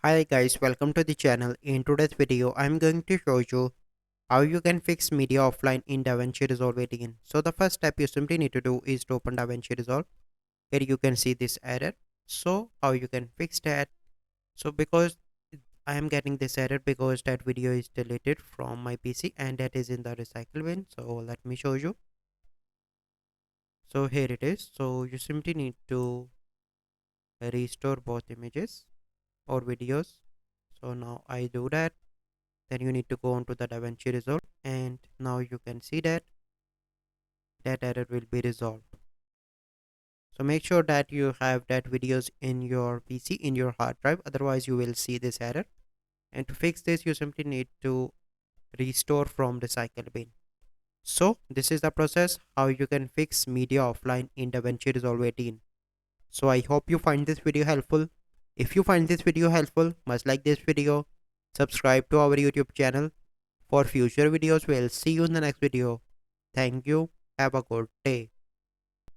Hi guys, welcome to the channel. In today's video, I'm going to show you how you can fix media offline in DaVinci Resolve 18. So the first step you simply need to do is to open DaVinci Resolve. Here you can see this error. So how you can fix that? So because I am getting this error because that video is deleted from my PC and that is in the recycle bin. So let me show you. So here it is. So you simply need to restore both images or videos. So now I do that. Then you need to go on to the DaVinci Resolve and now you can see that error will be resolved. So make sure that you have that videos in your PC in your hard drive, otherwise you will see this error. And to fix this you simply need to restore from recycle bin. So this is the process how you can fix media offline in DaVinci Resolve 18. So I hope you find this video helpful. If you find this video helpful, must like this video, subscribe to our YouTube channel for future videos. We'll see you in the next video. Thank you. Have a good day.